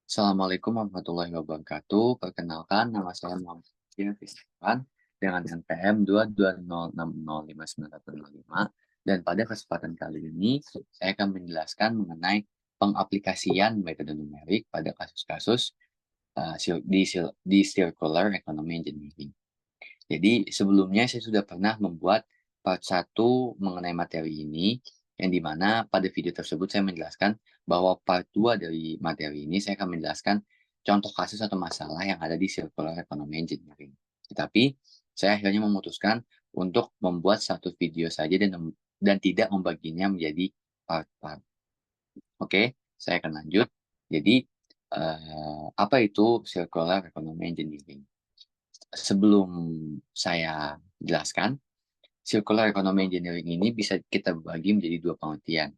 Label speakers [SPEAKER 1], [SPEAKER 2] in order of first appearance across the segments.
[SPEAKER 1] Assalamualaikum warahmatullahi wabarakatuh. Perkenalkan, nama saya Muhammad Fiskiran dengan NPM 22060595105. Dan pada kesempatan kali ini, saya akan menjelaskan mengenai pengaplikasian metode numerik pada kasus-kasus di Circular Economy Engineering. Jadi sebelumnya saya sudah pernah membuat part 1 mengenai materi ini, yang dimana pada video tersebut saya menjelaskan bahwa part 2 dari materi ini saya akan menjelaskan contoh kasus atau masalah yang ada di Circular Economy Engineering. Tetapi saya akhirnya memutuskan untuk membuat satu video saja dan tidak membaginya menjadi part-part. Oke, saya akan lanjut. Jadi, apa itu Circular Economy Engineering? Sebelum saya jelaskan, circular economy engineering ini bisa kita bagi menjadi dua pengertian,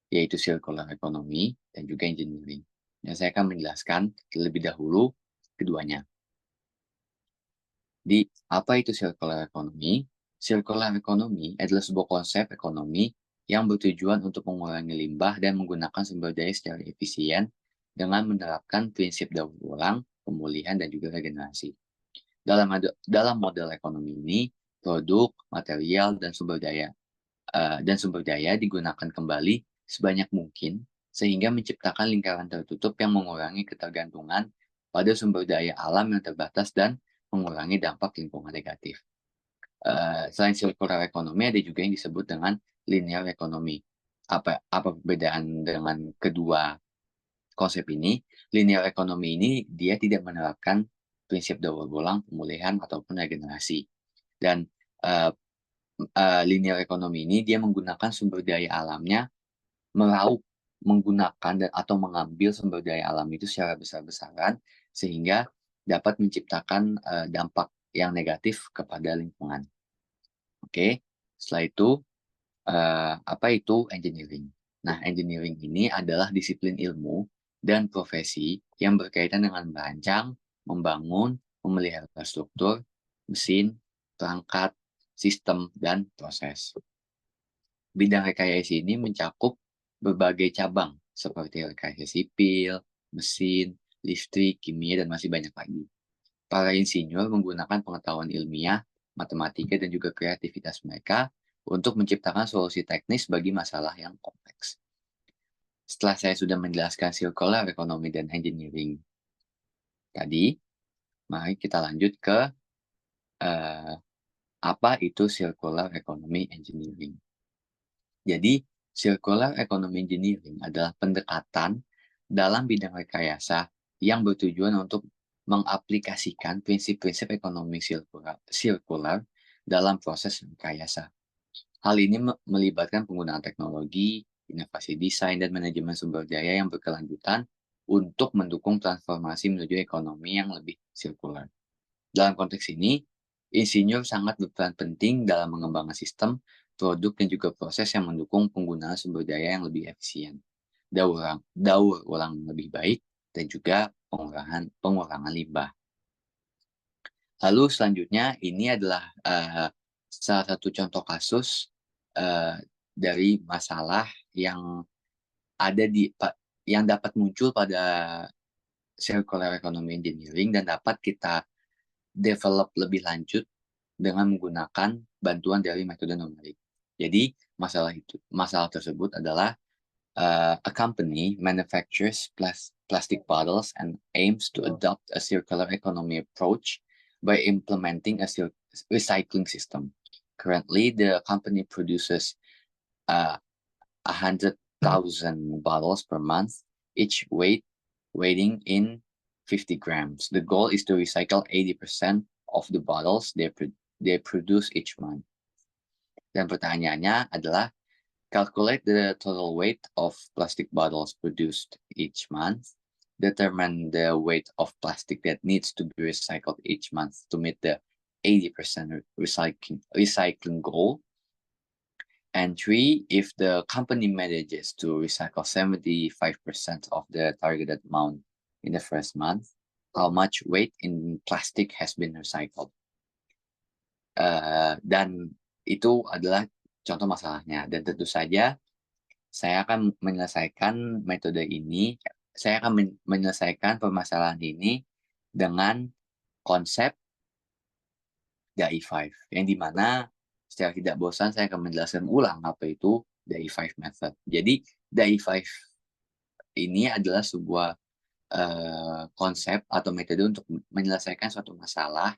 [SPEAKER 1] yaitu circular economy dan juga engineering. Dan saya akan menjelaskan terlebih dahulu keduanya. Di apa itu circular economy? Circular economy adalah sebuah konsep ekonomi yang bertujuan untuk mengurangi limbah dan menggunakan sumber daya secara efisien dengan menerapkan prinsip daur ulang, pemulihan, dan juga regenerasi. Dalam model ekonomi ini, produk, material, dan sumber daya digunakan kembali sebanyak mungkin sehingga menciptakan lingkaran tertutup yang mengurangi ketergantungan pada sumber daya alam yang terbatas dan mengurangi dampak lingkungan negatif. Selain circular economy, ada juga yang disebut dengan linear economy. Apa perbedaan dengan kedua konsep ini? Linear economy ini dia tidak menerapkan prinsip daur ulang, pemulihan, ataupun regenerasi. Dan uh, linear economy ini dia menggunakan sumber daya alamnya, meraup, menggunakan atau mengambil sumber daya alam itu secara besar-besaran sehingga dapat menciptakan dampak yang negatif kepada lingkungan. Oke, setelah itu apa itu engineering? Nah, engineering ini adalah disiplin ilmu dan profesi yang berkaitan dengan merancang, membangun, memelihara struktur, mesin, perangkat, sistem, dan proses. Bidang rekayasa ini mencakup berbagai cabang seperti rekayasa sipil, mesin, listrik, kimia, dan masih banyak lagi. Para insinyur menggunakan pengetahuan ilmiah, matematika, dan juga kreativitas mereka untuk menciptakan solusi teknis bagi masalah yang kompleks. Setelah saya sudah menjelaskan circular economy dan engineering tadi, mari kita lanjut ke uh, apa itu circular economy engineering. Jadi, circular economy engineering adalah pendekatan dalam bidang rekayasa yang bertujuan untuk mengaplikasikan prinsip-prinsip ekonomi sirkular dalam proses rekayasa. Hal ini melibatkan penggunaan teknologi, inovasi desain, dan manajemen sumber daya yang berkelanjutan untuk mendukung transformasi menuju ekonomi yang lebih sirkular. Dalam konteks ini, insinyur sangat berperan penting dalam mengembangkan sistem, produk, dan juga proses yang mendukung penggunaan sumber daya yang lebih efisien, daur ulang lebih baik, dan juga pengurangan limbah. Lalu selanjutnya ini adalah salah satu contoh kasus dari masalah yang ada yang dapat muncul pada circular economy engineering dan dapat kita develop lebih lanjut dengan menggunakan bantuan dari metode numerik. Jadi masalah tersebut adalah a company manufactures plastic bottles and aims to adopt a circular economy approach by implementing a recycling system. Currently, the company produces 100,000 bottles per month, each weighing in 50 grams. The goal is to recycle 80% of the bottles they produce each month. Dan pertanyaannya adalah, calculate the total weight of plastic bottles produced each month. Determine the weight of plastic that needs to be recycled each month to meet the 80% recycling goal. And 3, if the company manages to recycle 75% of the targeted amount in the first month, how much weight in plastic has been recycled? Dan itu adalah contoh masalahnya. Dan tentu saja saya akan menyelesaikan metode ini saya akan menyelesaikan permasalahan ini dengan konsep DAI5, yang dimana secara tidak bosan saya akan menjelaskan ulang apa itu DAI5 method. Jadi DAI5 ini adalah sebuah konsep atau metode untuk menyelesaikan suatu masalah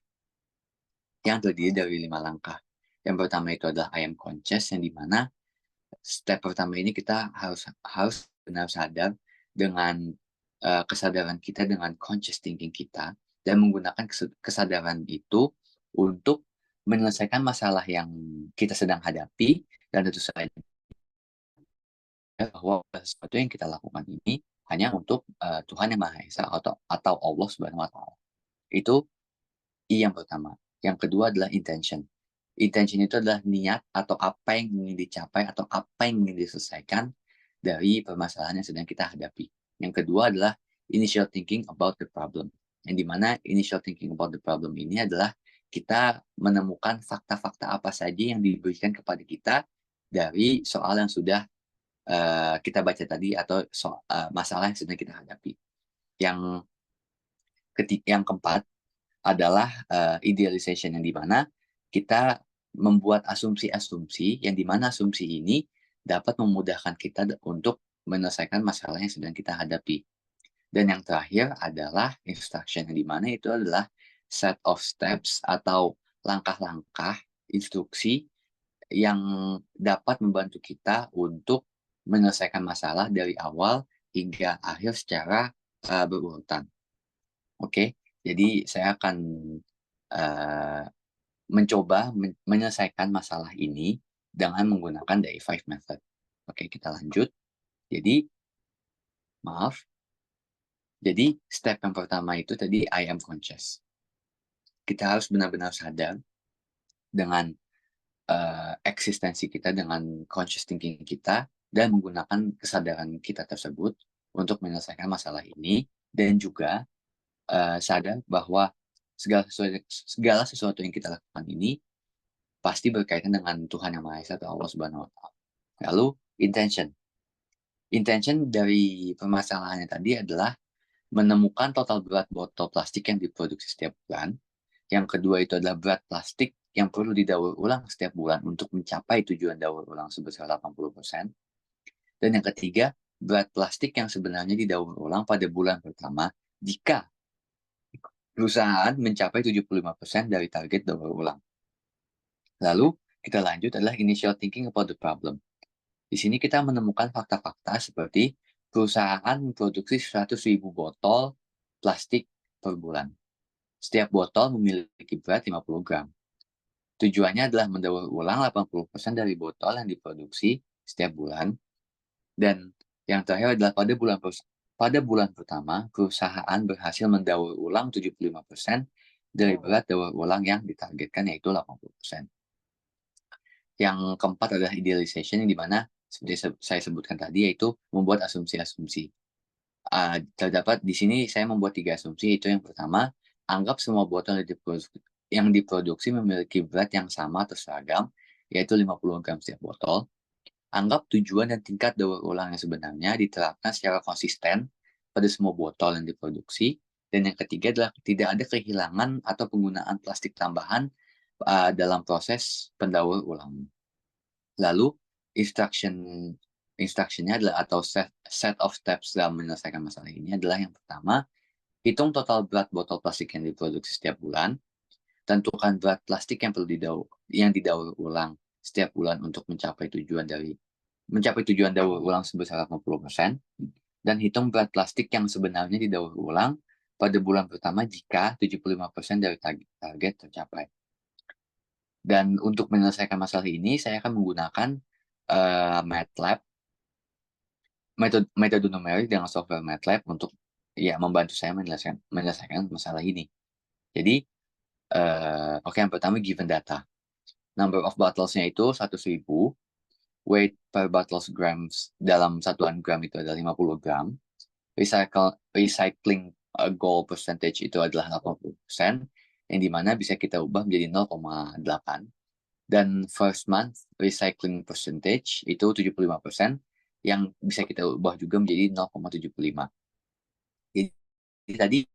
[SPEAKER 1] yang terdiri dari 5 langkah. Yang pertama itu adalah I am conscious, yang dimana step pertama ini kita harus benar sadar dengan kesadaran kita, dengan conscious thinking kita, dan menggunakan kesadaran itu untuk menyelesaikan masalah yang kita sedang hadapi, dan tentu saja bahwa sesuatu yang kita lakukan ini hanya untuk Tuhan Yang Maha Esa atau Allah Subhanahu wa Ta'ala. Itu I yang pertama. Yang kedua adalah intention. Intention itu adalah niat atau apa yang ingin dicapai atau apa yang ingin diselesaikan dari permasalahan yang sedang kita hadapi. Yang kedua adalah initial thinking about the problem. Yang dimana initial thinking about the problem ini adalah kita menemukan fakta-fakta apa saja yang diberikan kepada kita dari soal yang sudah kita baca tadi atau masalah yang sedang kita hadapi. Yang keempat adalah idealization, yang dimana kita membuat asumsi-asumsi yang dimana asumsi ini dapat memudahkan kita untuk menyelesaikan masalah yang sedang kita hadapi. Dan yang terakhir adalah instruction, yang dimana itu adalah set of steps atau langkah-langkah instruksi yang dapat membantu kita untuk menyelesaikan masalah dari awal hingga akhir secara berurutan. Oke, jadi saya akan uh, mencoba menyelesaikan masalah ini dengan menggunakan DAI5 method. Oke, kita lanjut. Jadi, maaf. Jadi, step yang pertama itu tadi I am conscious. Kita harus benar-benar sadar dengan eksistensi kita, dengan conscious thinking kita, dan menggunakan kesadaran kita tersebut untuk menyelesaikan masalah ini, dan juga sadar bahwa segala sesuatu yang kita lakukan ini pasti berkaitan dengan Tuhan Yang Maha Esa atau Allah Subhanahu wa Ta'ala. Lalu intention. Intention dari permasalahannya tadi adalah menemukan total berat botol plastik yang diproduksi setiap bulan. Yang kedua itu adalah berat plastik yang perlu didaur ulang setiap bulan untuk mencapai tujuan daur ulang sebesar 80%. Dan yang ketiga, berat plastik yang sebenarnya didaur ulang pada bulan pertama jika perusahaan mencapai 75% dari target daur ulang. Lalu, kita lanjut adalah initial thinking about the problem. Di sini kita menemukan fakta-fakta seperti perusahaan memproduksi 100.000 botol plastik per bulan. Setiap botol memiliki berat 50 gram. Tujuannya adalah mendaur ulang 80% dari botol yang diproduksi setiap bulan. Dan yang terakhir adalah pada bulan pertama, perusahaan berhasil mendaur ulang 75% dari berat daur ulang yang ditargetkan, yaitu 80%. Yang keempat adalah idealization, yang dimana seperti saya sebutkan tadi, yaitu membuat asumsi-asumsi. Terdapat di sini saya membuat 3 asumsi. Itu yang pertama, anggap semua botol yang diproduksi memiliki berat yang sama atau seragam, yaitu 50 gram setiap botol. Anggap tujuan dan tingkat daur ulang yang sebenarnya diterapkan secara konsisten pada semua botol yang diproduksi. Dan yang ketiga adalah tidak ada kehilangan atau penggunaan plastik tambahan dalam proses pendaur ulang. Lalu instruction-nya adalah atau set of steps dalam menyelesaikan masalah ini adalah yang pertama, hitung total berat botol plastik yang diproduksi setiap bulan, tentukan berat plastik yang didaur ulang setiap bulan untuk mencapai tujuan daur ulang sebesar 80%, dan hitung berat plastik yang sebenarnya didaur ulang pada bulan pertama jika 75% dari target tercapai. Dan untuk menyelesaikan masalah ini, saya akan menggunakan MATLAB, metode numerik dengan software MATLAB untuk membantu saya menyelesaikan masalah ini. Jadi, yang pertama given data. Number of bottles-nya itu 100.000, weight per bottles grams dalam satuan gram itu adalah 50 gram, recycling goal percentage itu adalah 80%, yang dimana bisa kita ubah menjadi 0,8. Dan first month recycling percentage itu 75%, yang bisa kita ubah juga menjadi 0,75. tadi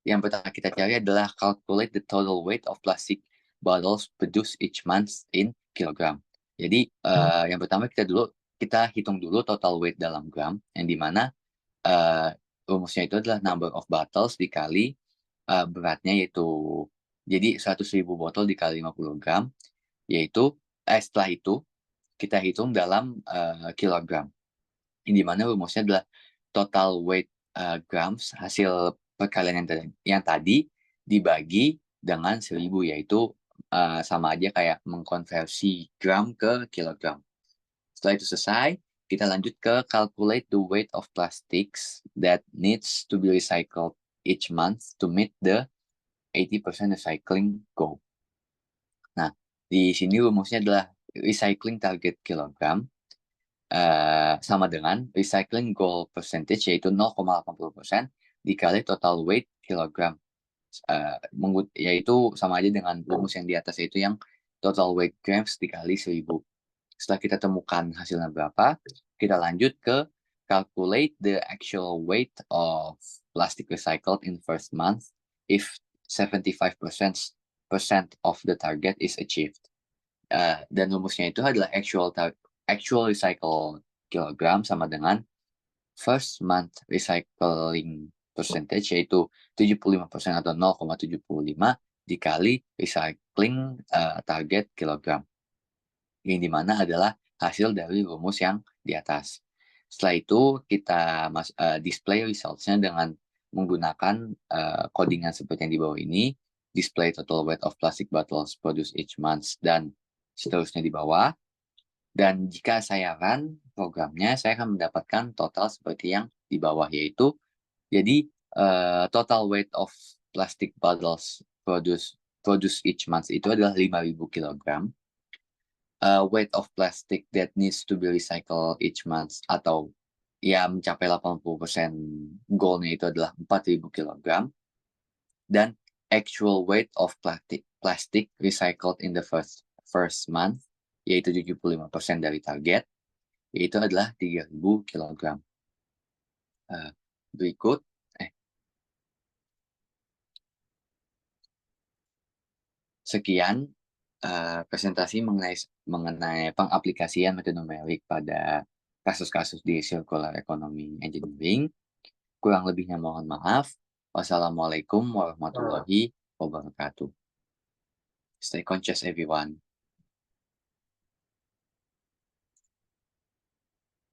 [SPEAKER 1] yang pertama kita cari adalah calculate the total weight of plastic bottles produced each month in kilogram. Jadi yang pertama kita hitung dulu total weight dalam gram, yang dimana rumusnya itu adalah number of bottles dikali beratnya, yaitu jadi 100.000 botol dikali 50 gram, yaitu setelah itu kita hitung dalam kilogram, yang dimana rumusnya adalah total weight grams hasil perkalian yang tadi dibagi dengan 1.000, yaitu sama aja kayak mengkonversi gram ke kilogram. Setelah itu selesai, kita lanjut ke calculate the weight of plastics that needs to be recycled each month to meet the 80% recycling goal. Nah, di sini rumusnya adalah recycling target kilogram sama dengan recycling goal percentage, yaitu 0,80% dikali total weight kilogram. Yaitu sama aja dengan rumus yang di atas, yaitu yang total weight grams dikali 1.000. Setelah kita temukan hasilnya berapa, kita lanjut ke calculate the actual weight of plastic recycled in first month if 75% of the target is achieved. Dan rumusnya itu adalah actual recycle kilogram sama dengan first month recycling percentage, yaitu 75% atau 0,75 dikali recycling target kilogram, yang dimana adalah hasil dari rumus yang di atas. Setelah itu kita display results-nya dengan menggunakan codingan seperti yang di bawah ini, display total weight of plastic bottles produced each month, dan seterusnya di bawah. Dan jika saya run programnya, saya akan mendapatkan total seperti yang di bawah, yaitu jadi total weight of plastic bottles produced each month itu adalah 5.000 kg. Weight of plastic that needs to be recycled each month atau ya mencapai 80% goalnya itu adalah 4.000 kg. Dan actual weight of plastic recycled in the first month, yaitu 75% dari target, yaitu adalah 3.000 kg. Berikut, sekian presentasi mengenai pengaplikasian metode numerik pada kasus-kasus di circular economy engineering. Kurang lebihnya mohon maaf. Wassalamualaikum warahmatullahi wabarakatuh. Stay conscious everyone.